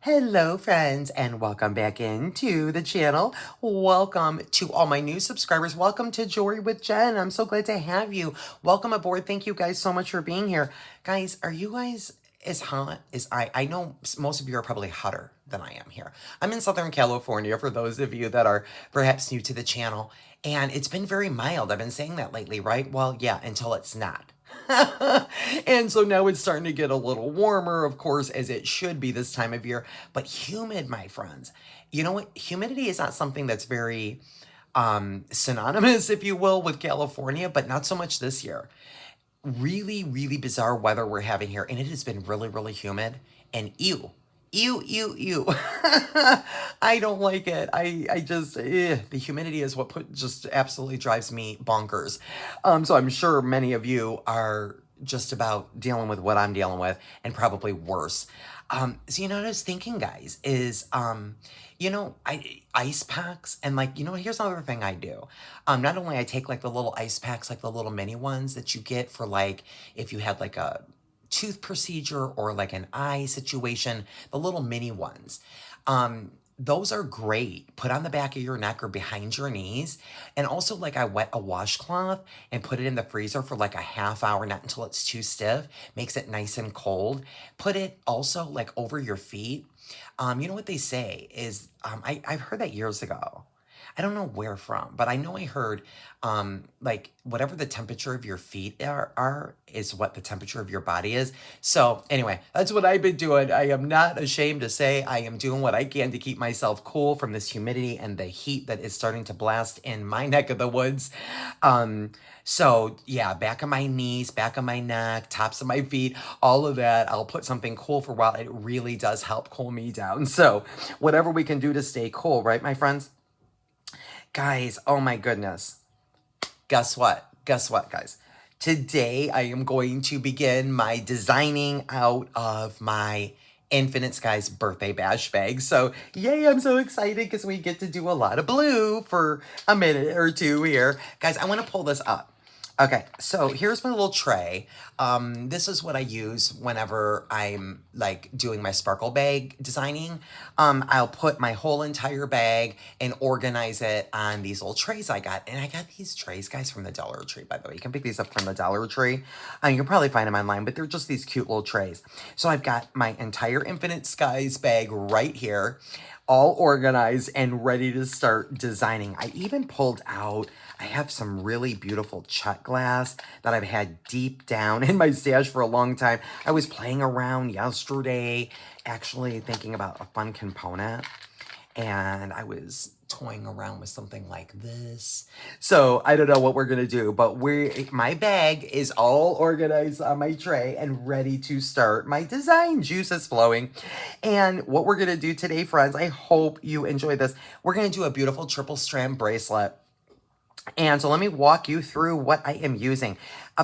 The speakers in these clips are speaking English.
Hello friends and welcome back into the channel. Welcome to all my new subscribers. Welcome to Jewelry with Jen. I'm so glad to have you. Welcome aboard. Thank you guys so much for being here. Guys, are you guys as hot as I know most of you are probably hotter than I am here. I'm in Southern California for those of you that are perhaps new to the channel. And it's been very mild. I've been saying that lately, right? Well, yeah, until it's not. And so now it's starting to get a little warmer, of course, as it should be this time of year, but humid, my friends. You know what? Humidity is not something that's very synonymous, if you will, with California, but not so much this year. Really, really bizarre weather we're having here, and it has been really, really humid. And ew, ew, ew, ew. I don't like it. I just, the humidity is what just absolutely drives me bonkers. So I'm sure many of you are just about dealing with what I'm dealing with and probably worse. So you know what I was thinking, guys, is ice packs and like, here's another thing I do. Not only I take like the little ice packs, like the little mini ones that you get for like if you had like a tooth procedure or like an eye situation, the little mini ones. Those are great. Put on the back of your neck or behind your knees. And also, like, I wet a washcloth and put it in the freezer for like a half hour, not until it's too stiff. Makes it nice and cold. Put it also like over your feet. You know what they say is, I've heard that years ago. I don't know where from, but I know I heard like whatever the temperature of your feet are is what the temperature of your body is. So anyway, that's what I've been doing. I am not ashamed to say I am doing what I can to keep myself cool from this humidity and the heat that is starting to blast in my neck of the woods. So yeah, back of my knees, back of my neck, tops of my feet, all of that. I'll put something cool for a while. It really does help cool me down. So whatever we can do to stay cool, right, my friends? Guys, oh my goodness. Guess what? Guess what, guys? Today I am going to begin my designing out of my Infinite Skies birthday bash bag. So, yay, I'm so excited because we get to do a lot of blue for a minute or two here. Guys, I want to pull this up. Okay, so here's my little tray. This is what I use whenever I'm like doing my sparkle bag designing. I'll put my whole entire bag and organize it on these little trays I got. And I got these trays, guys, from the Dollar Tree, by the way. You can pick these up from the Dollar Tree. You can probably find them online, but they're just these cute little trays. So I've got my entire Infinite Skies bag right here, all organized and ready to start designing. I even pulled out, I have some really beautiful Czech glass that I've had deep down in my stash for a long time. I was playing around yesterday, actually thinking about a fun component, and I was toying around with something like this. So I don't know what we're gonna do, but my bag is all organized on my tray and ready to start my design. Juice is flowing. And what we're gonna do today, friends, I hope you enjoy this. We're gonna do a beautiful triple strand bracelet. And so let me walk you through what I am using.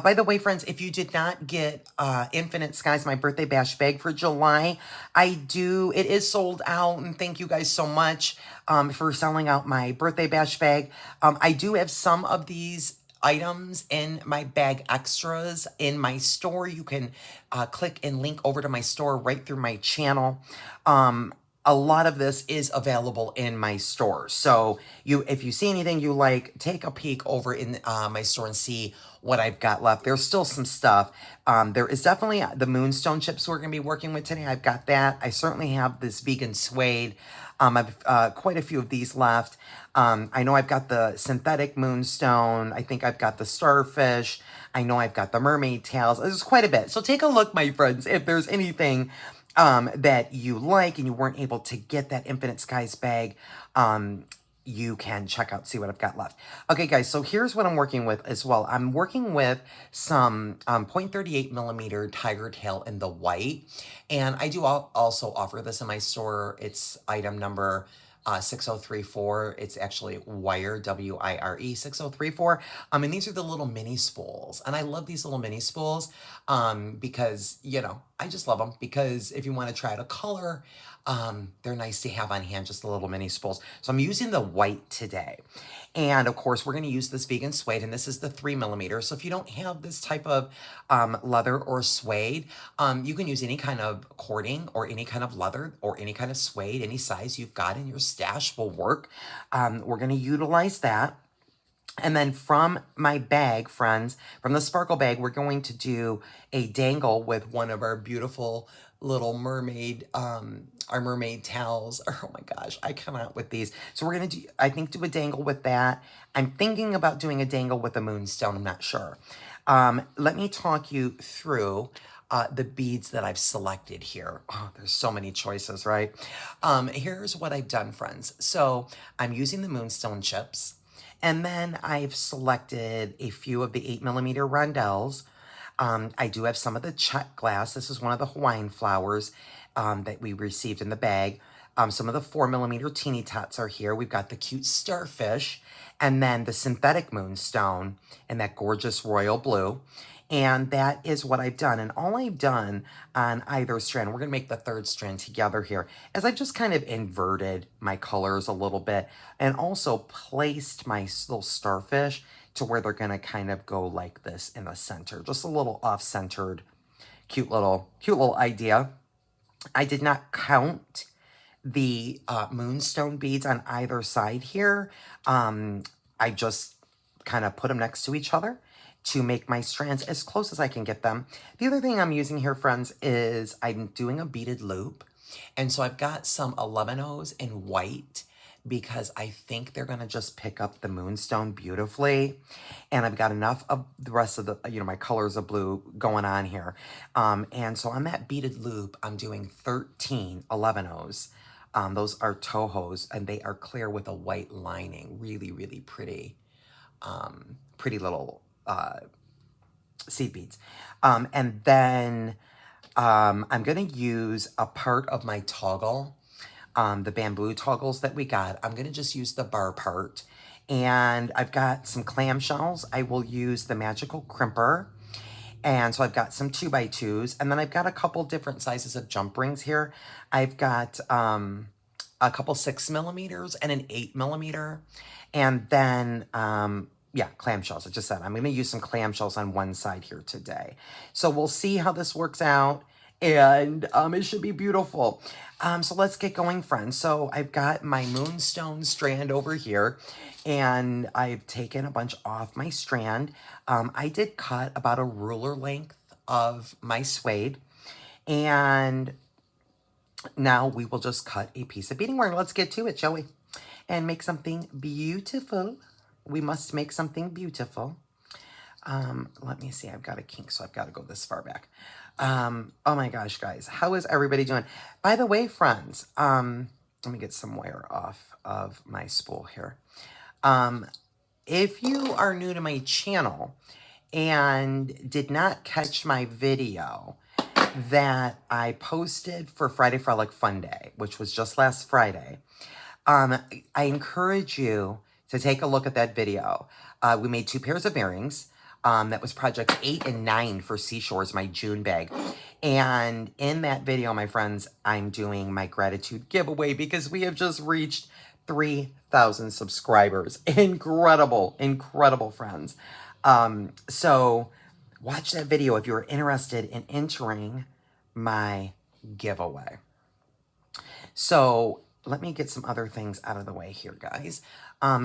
By the way, friends, if you did not get Infinite Skies, my birthday bash bag for July, it is sold out, and thank you guys so much for selling out my birthday bash bag. I do have some of these items in my bag extras in my store. You can click and link over to my store right through my channel. A lot of this is available in my store. So if you see anything you like, take a peek over in my store and see what I've got left. There's still some stuff. There is definitely the Moonstone chips we're going to be working with today. I've got that. I certainly have this vegan suede. I've quite a few of these left. I know I've got the synthetic Moonstone. I think I've got the starfish. I know I've got the mermaid tails. There's quite a bit. So take a look, my friends, if there's anything that you like and you weren't able to get that Infinite Skies bag, you can check out, see what I've got left. Okay, guys, so here's what I'm working with as well. I'm working with some 0.38 millimeter tiger tail in the white, and I do also offer this in my store. It's item number 6034. It's actually wire, W-I-R-E 6034. And these are the little mini spools. And I love these little mini spools because, I just love them because if you want to try out a color, they're nice to have on hand, just the little mini spools. So I'm using the white today. And of course, we're going to use this vegan suede, and this is the 3mm. So if you don't have this type of leather or suede, you can use any kind of cording or any kind of leather or any kind of suede, any size you've got in your stash will work. We're going to utilize that. And then from my bag, friends, from the sparkle bag, we're going to do a dangle with one of our beautiful little mermaid, our mermaid towels. Oh my gosh, I cannot with these. So we're going to do, I think, do a dangle with that. I'm thinking about doing a dangle with a moonstone. I'm not sure. Let me talk you through the beads that I've selected here. Oh, there's so many choices, right? Here's what I've done, friends. So I'm using the moonstone chips. And then I've selected a few of the 8mm rondelles. I do have some of the check glass. This is one of the Hawaiian flowers that we received in the bag. Some of the 4mm teeny tots are here. We've got the cute starfish, and then the synthetic moonstone in that gorgeous royal blue. And that is what I've done. And all I've done on either strand, we're going to make the third strand together here, is I've just kind of inverted my colors a little bit and also placed my little starfish to where they're going to kind of go like this in the center. Just a little off-centered, cute little idea. I did not count the moonstone beads on either side here. I just kind of put them next to each other to make my strands as close as I can get them. The other thing I'm using here, friends, is I'm doing a beaded loop. And so I've got some 11-Os in white because I think they're going to just pick up the moonstone beautifully. And I've got enough of the rest of the, my colors of blue going on here. And so on that beaded loop, I'm doing 13 11-Os. Those are Tohos, and they are clear with a white lining. Really, really pretty. Pretty little seed beads. And then I'm going to use a part of my toggle, the bamboo toggles that we got. I'm going to just use the bar part. And I've got some clamshells. I will use the magical crimper. And so I've got some 2x2s. And then I've got a couple different sizes of jump rings here. I've got a couple 6mm and an 8mm. And then yeah, clamshells. I just said I'm going to use some clamshells on one side here today. So we'll see how this works out, and it should be beautiful. So let's get going, friends. So I've got my moonstone strand over here, and I've taken a bunch off my strand. I did cut about a ruler length of my suede, and now we will just cut a piece of beading wire. Let's get to it, shall we? And make something beautiful. We must make something beautiful. Let me see. I've got a kink, so I've got to go this far back. Oh my gosh, guys. How is everybody doing? By the way, friends, let me get some wire off of my spool here. If you are new to my channel and did not catch my video that I posted for Friday Frolic Fun Day, which was just last Friday, I encourage you to take a look at that video. We made 2 pairs of earrings. That was projects 8 and 9 for Seashores, my June bag. And in that video, my friends, I'm doing my gratitude giveaway because we have just reached 3,000 subscribers. Incredible, incredible, friends. So watch that video if you're interested in entering my giveaway. So let me get some other things out of the way here, guys.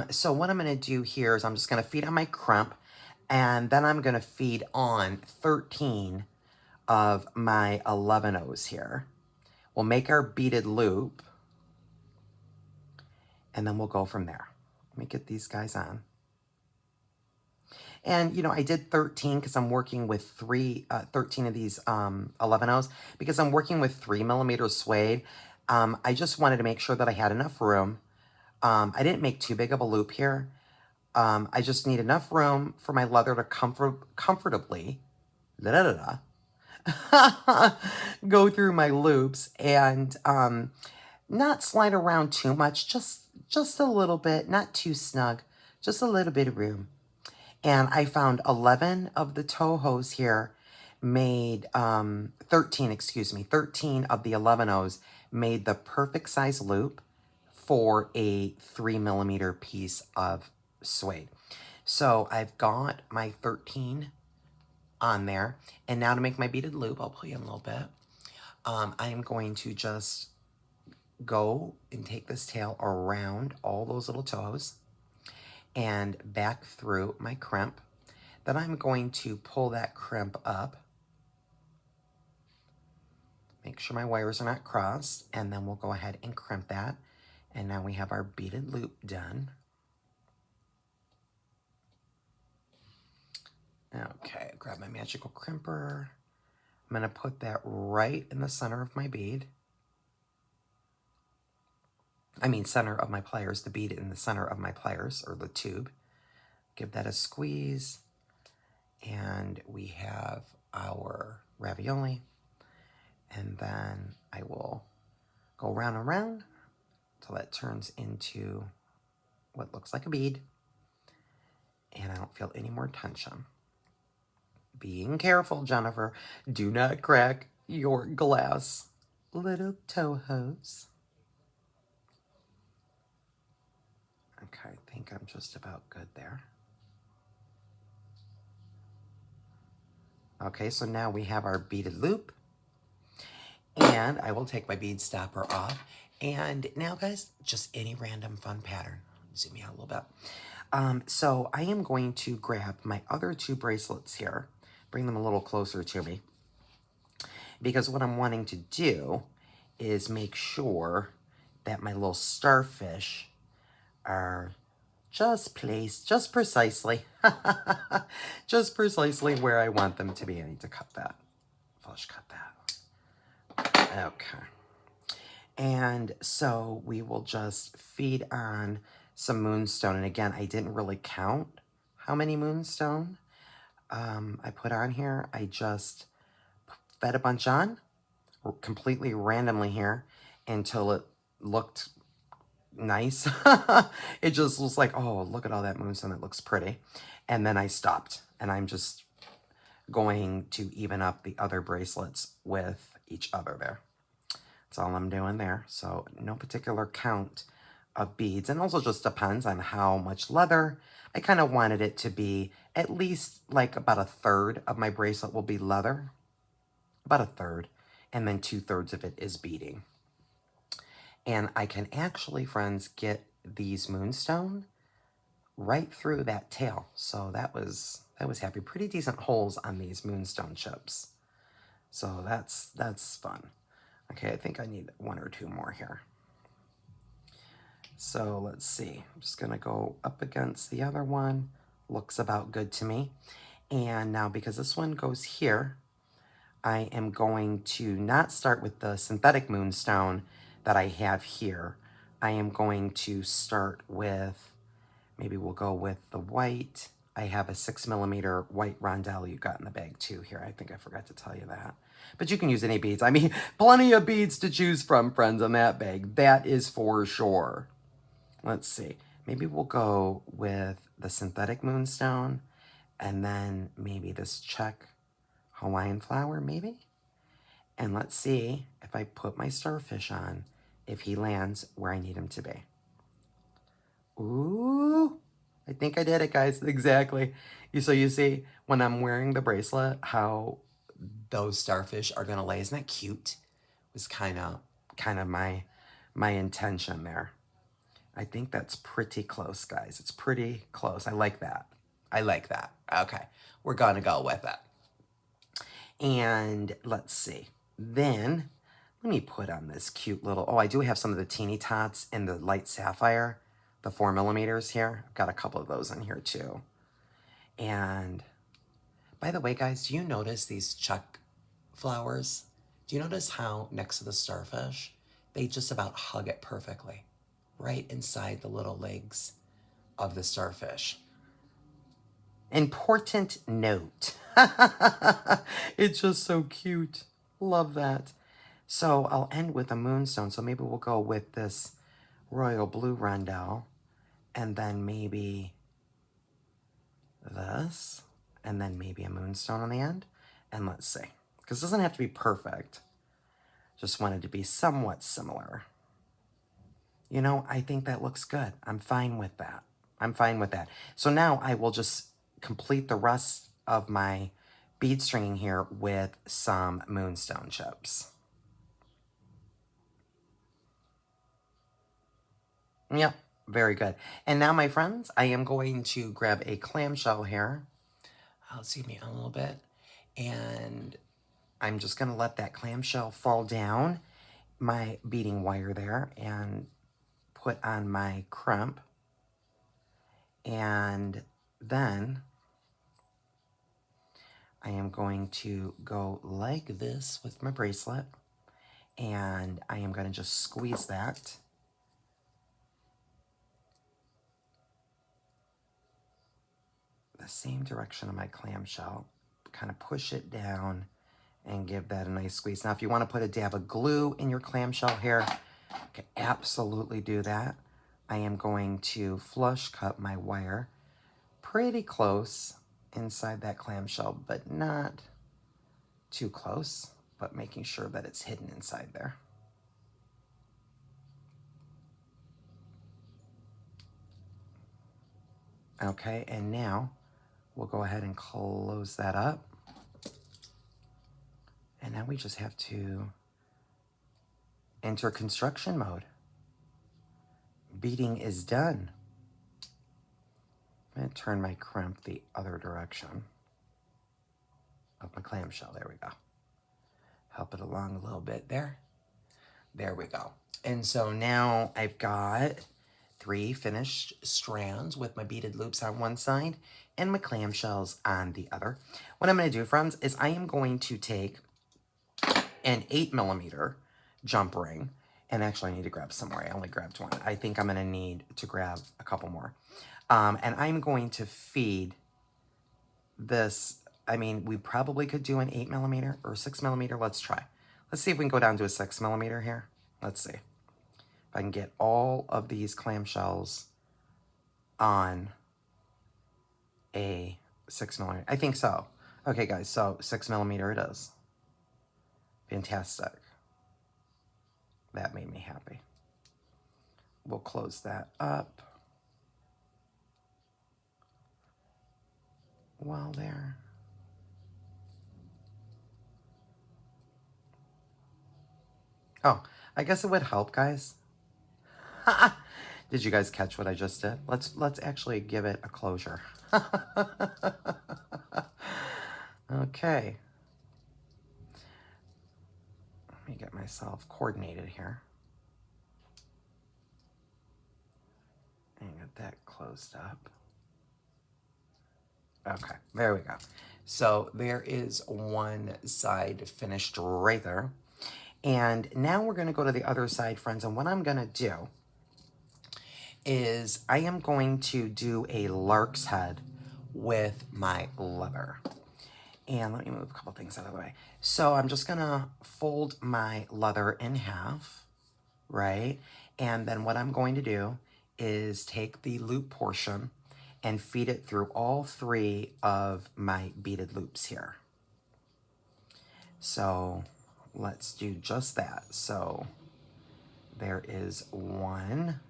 So what I'm going to do here is I'm just going to feed on my crimp, and then I'm going to feed on 13 of my 11-Os here. We'll make our beaded loop, and then we'll go from there. Let me get these guys on. And, I did 13 because I'm working with 13 of these 11-Os because I'm working with 3mm suede. I just wanted to make sure that I had enough room. I didn't make too big of a loop here. I just need enough room for my leather to comfortably go through my loops and not slide around too much, just a little bit, not too snug, just a little bit of room. And I found 11 of the Tohos here made 13, excuse me, 13 of the 11 O's made the perfect size loop for a 3mm piece of suede. So I've got my 13 on there, and now to make my beaded loop, I'll pull you in a little bit. I am going to just go and take this tail around all those little toes and back through my crimp. Then I'm going to pull that crimp up, make sure my wires are not crossed, and then we'll go ahead and crimp that. And now we have our beaded loop done. Okay, grab my magical crimper. I'm gonna put that right in the center of my bead. I mean, center of my pliers, the bead in the center of my pliers, or the tube. Give that a squeeze. And we have our ravioli. And then I will go round and round until that turns into what looks like a bead. And I don't feel any more tension. Being careful, Jennifer. Do not crack your glass little toe hose. Okay, I think I'm just about good there. Okay, so now we have our beaded loop. And I will take my bead stopper off. And now, guys, just any random fun pattern. Zoom me out a little bit. So I am going to grab my other two bracelets here, bring them a little closer to me, because what I'm wanting to do is make sure that my little starfish are just placed, just precisely, just precisely where I want them to be. I need to cut that, flush cut that. Okay. And so we will just feed on some moonstone. And again, I didn't really count how many moonstone I put on here. I just fed a bunch on completely randomly here until it looked nice. It just was like, oh, look at all that moonstone. It looks pretty. And then I stopped, and I'm just going to even up the other bracelets with each other there. That's all I'm doing there. So no particular count of beads. And also just depends on how much leather. I kind of wanted it to be at least like about a third of my bracelet will be leather. About a third. And then 2/3 of it is beading. And I can actually, friends, get these moonstone right through that tail. So that was happy. Pretty decent holes on these moonstone chips. So that's fun. Okay, I think I need 1 or 2 more here. So let's see. I'm just gonna go up against the other one. Looks about good to me. And now because this one goes here, I am going to not start with the synthetic moonstone that I have here. I am going to start with, maybe we'll go with the white. I have a 6mm white rondelle you got in the bag too here. I think I forgot to tell you that. But you can use any beads. I mean, plenty of beads to choose from, friends, in that bag. That is for sure. Let's see. Maybe we'll go with the synthetic moonstone and then maybe this check Hawaiian flower, maybe? And let's see if I put my starfish on, if he lands where I need him to be. Ooh, I think I did it, guys. Exactly. So you see, when I'm wearing the bracelet, how those starfish are gonna lay. Isn't that cute? It was kind of my intention there. I think that's pretty close, guys. It's pretty close. I like that. I like that. Okay, we're gonna go with it. And let's see. Then let me put on this cute little, oh, I do have some of the teeny tots in the light sapphire, the 4mm here. I've got a couple of those in here too. And by the way, guys, do you notice these chuck flowers? Do you notice how next to the starfish, they just about hug it perfectly, right inside the little legs of the starfish? Important note. It's just so cute. Love that. So I'll end with a moonstone. So maybe we'll go with this royal blue rondelle, and then maybe this, and then maybe a moonstone on the end. And let's see, because it doesn't have to be perfect. Just wanted to be somewhat similar. You know, I think that looks good. I'm fine with that. I'm fine with that. So now I will just complete the rest of my bead stringing here with some moonstone chips. Yep, very good. And now, my friends, I am going to grab a clamshell here. I'll zoom in a little bit. And I'm just going to let that clamshell fall down my beading wire there and put on my crimp. And then I am going to go like this with my bracelet. And I am going to just squeeze that. The same direction of my clamshell. Kind of push it down and give that a nice squeeze. Now, if you want to put a dab of glue in your clamshell here, you can absolutely do that. I am going to flush cut my wire pretty close inside that clamshell, but not too close, but making sure that it's hidden inside there. Okay, and now we'll go ahead and close that up. And now we just have to enter construction mode. Beading is done. I'm going to turn my crimp the other direction of my clamshell. There we go. Help it along a little bit there. There we go. And so now I've got 3 finished strands with my beaded loops on one side and my clamshells on the other. What I'm going to do, friends, is I am going to take an 8mm jump ring. And actually, I need to grab some more. I only grabbed one. I think I'm going to need to grab a couple more. And I'm going to feed this. I mean, we probably could do an 8mm or 6mm. Let's try. Let's see if we can go down to a 6mm here. Let's see if I can get all of these clamshells on a 6mm. I think so. Okay, guys, so 6mm it is. Fantastic. That made me happy. We'll close that up. While there. Oh, I guess it would help, guys. Did you guys catch what I just did? Let's actually give it a closure. Okay. Let me get myself coordinated here. And get that closed up. Okay, there we go. So there is one side finished right there. And now we're going to go to the other side, friends. And what I'm going to do is I am going to do a lark's head with my leather. And let me move a couple things out of the way. So I'm just going to fold my leather in half, right? And then what I'm going to do is take the loop portion and feed it through all 3 of my beaded loops here. So let's do just that. So there is one.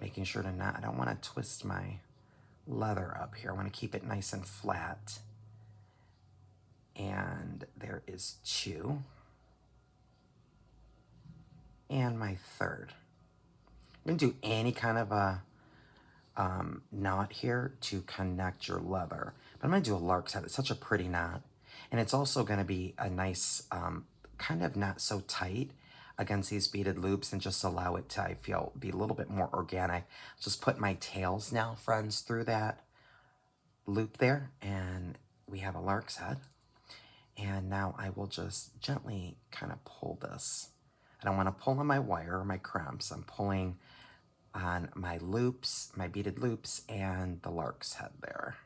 Making sure to not, I don't want to twist my leather up here. I want to keep it nice and flat. And there is 2. And my 3rd. I'm going to do any kind of a knot here to connect your leather. But I'm going to do a lark's head. It's such a pretty knot. And it's also going to be a nice, kind of not so tight against these beaded loops and just allow it to, I feel, be a little bit more organic. Just put my tails now, friends, through that loop there. And we have a lark's head. And now I will just gently kind of pull this. I don't want to pull on my wire or my crimps. I'm pulling on my loops, my beaded loops, and the lark's head there.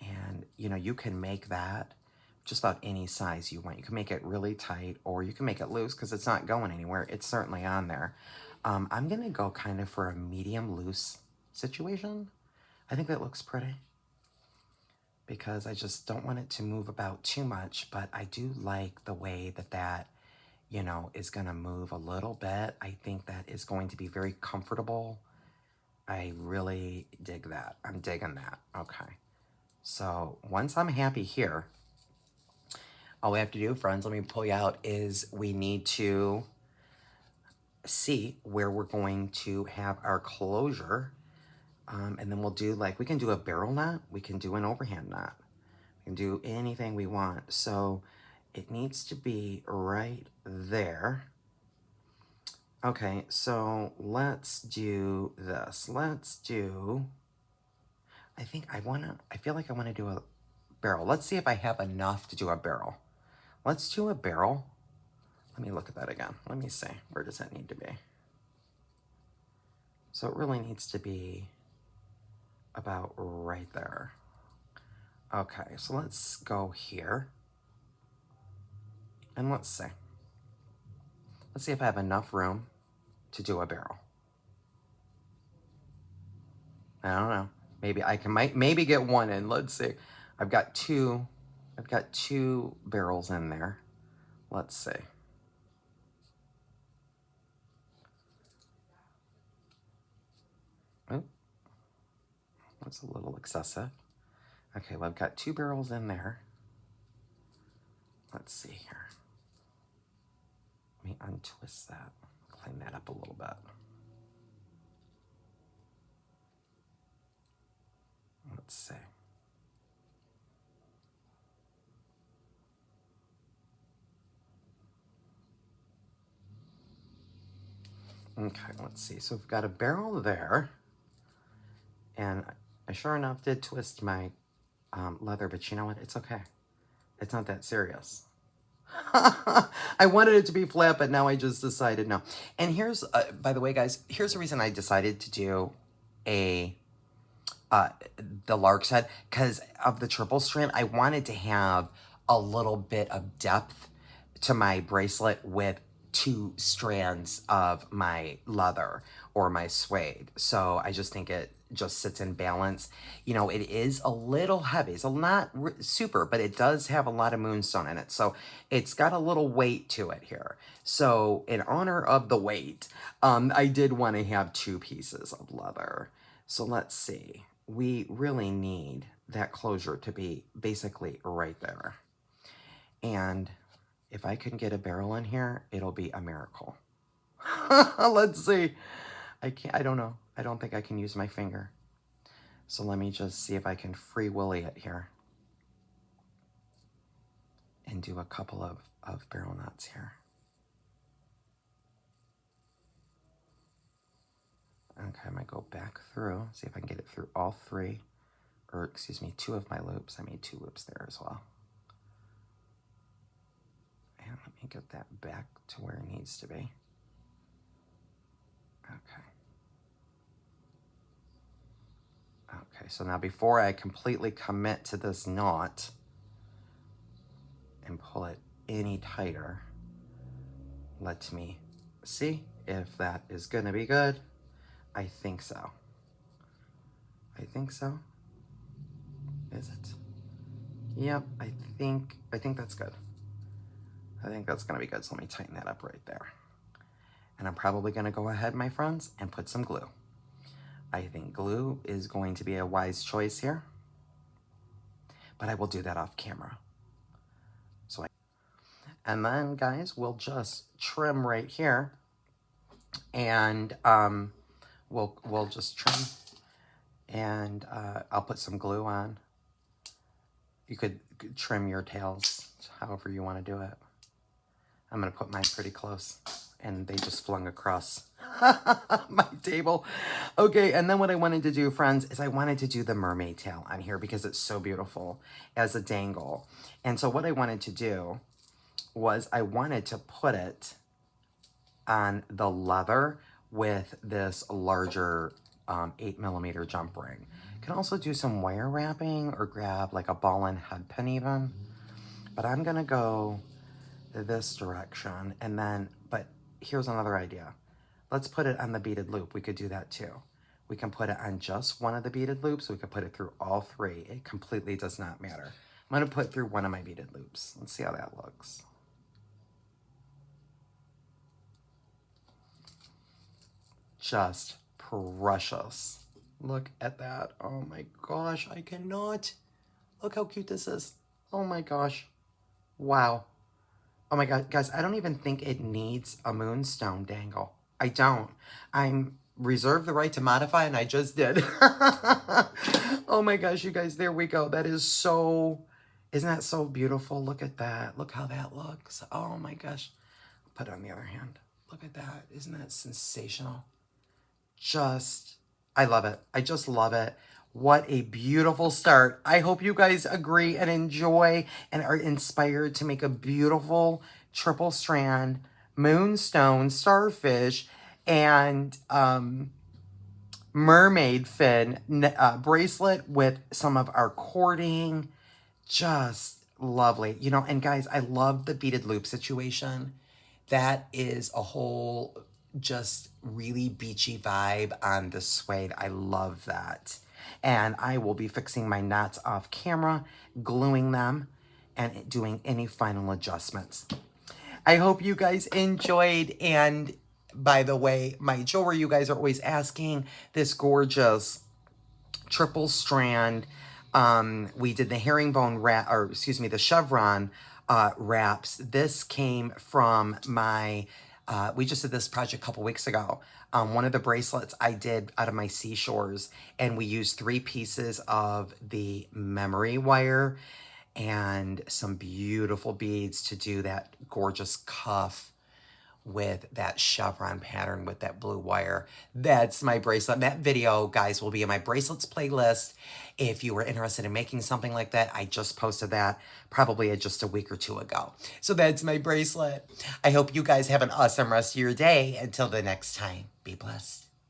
And, you know, you can make that just about any size you want. You can make it really tight, or you can make it loose because it's not going anywhere. It's certainly on there. I'm going to go kind of for a medium loose situation. I think that looks pretty. because I just don't want it to move about too much, but I do like the way that that, you know, is gonna move a little bit. I think that is going to be very comfortable. I really dig that. I'm digging that. Okay. So once I'm happy here, all we have to do, friends, let me pull you out, is we need to see where we're going to have our closure. And then we'll do like, we can do a barrel knot. We can do an overhand knot. We can do anything we want. So it needs to be right there. Okay, so let's do this. Let's do, I feel like I wanna do a barrel. Let's see if I have enough to do a barrel. Let's do a barrel. Let me look at that again. Let me see, where does that need to be? So it really needs to be about right there. Okay, so let's go here. And let's see. Let's see if I have enough room to do a barrel. I don't know. Maybe I can maybe get one in. Let's see. I've got two barrels in there. Let's see. Oh, that's a little excessive. Okay, well, I've got 2 barrels in there. Let's see here. Let me untwist that, clean that up a little bit. Let's see. Okay, let's see. So we've got a barrel there, and I sure enough did twist my leather, but you know what? It's okay. It's not that serious. I wanted it to be flat, but now I just decided no. And here's, by the way, guys, here's the reason I decided to do a the larkshead, because of the triple strand. I wanted to have a little bit of depth to my bracelet with 2 strands of my leather or my suede. So I just think it just sits in balance. You know, it is a little heavy. It's not super, but it does have a lot of moonstone in it. So it's got a little weight to it here. So in honor of the weight, I did want to have 2 pieces of leather. So let's see. We really need that closure to be basically right there. And if I can get a barrel in here, it'll be a miracle. Let's see. I don't know. I don't think I can use my finger. So let me just see if I can free willy it here. And do a couple of barrel knots here. Okay, I'm gonna go back through, see if I can get it through all 3, or excuse me, 2 of my loops. I made 2 loops there as well. And let me get that back to where it needs to be. Okay. Okay, so now before I completely commit to this knot and pull it any tighter, let me see if that is gonna be good. I think so. I think so. Is it? Yep, I think that's good. I think that's gonna be good, so let me tighten that up right there. And I'm probably gonna go ahead, my friends, and put some glue. I think glue is going to be a wise choice here, but I will do that off camera. And then, guys, we'll just trim right here, and we'll just trim, and I'll put some glue on. You could trim your tails however you want to do it. I'm gonna put mine pretty close, and they just flung across my table. Okay, and then what I wanted to do, friends, is I wanted to do the mermaid tail on here because it's so beautiful as a dangle. And so what I wanted to do was I wanted to put it on the leather with this larger 8mm jump ring. You can also do some wire wrapping or grab like a ball and head pin even. But I'm gonna go this direction, and then, but here's another idea. Let's put it on the beaded loop. We could do that too. We can put it on just one of the beaded loops. We can put it through all three. It completely does not matter. I'm going to put through one of my beaded loops. Let's see how that looks. Just precious. Look at that. Oh my gosh, I cannot. Look how cute this is. Oh my gosh. Wow. Oh my God, guys, I don't even think it needs a moonstone dangle. I don't. I'm reserved the right to modify, and I just did. Oh my gosh, you guys, there we go. That is so, isn't that so beautiful? Look at that. Look how that looks. Oh my gosh. Put it on the other hand. Look at that. Isn't that sensational? Just, I love it. I just love it. What a beautiful start. I hope you guys agree and enjoy and are inspired to make a beautiful triple strand moonstone starfish and mermaid fin bracelet with some of our cording. Just lovely. You know, and guys, I love the beaded loop situation. That is a whole just really beachy vibe on the suede. I love that. And I will be fixing my knots off camera, gluing them, and doing any final adjustments. I hope you guys enjoyed. And by the way, my jewelry, you guys are always asking, this gorgeous triple strand. We did the herringbone wrap, or excuse me, the chevron wraps. This came from my, we just did this project a couple weeks ago. One of the bracelets I did out of my seashores, and we used 3 pieces of the memory wire and some beautiful beads to do that gorgeous cuff with that chevron pattern with that blue wire. That's my bracelet. And that video, guys, will be in my bracelets playlist. If you were interested in making something like that, I just posted that probably just a week or 2 ago. So that's my bracelet. I hope you guys have an awesome rest of your day. Until the next time, be blessed.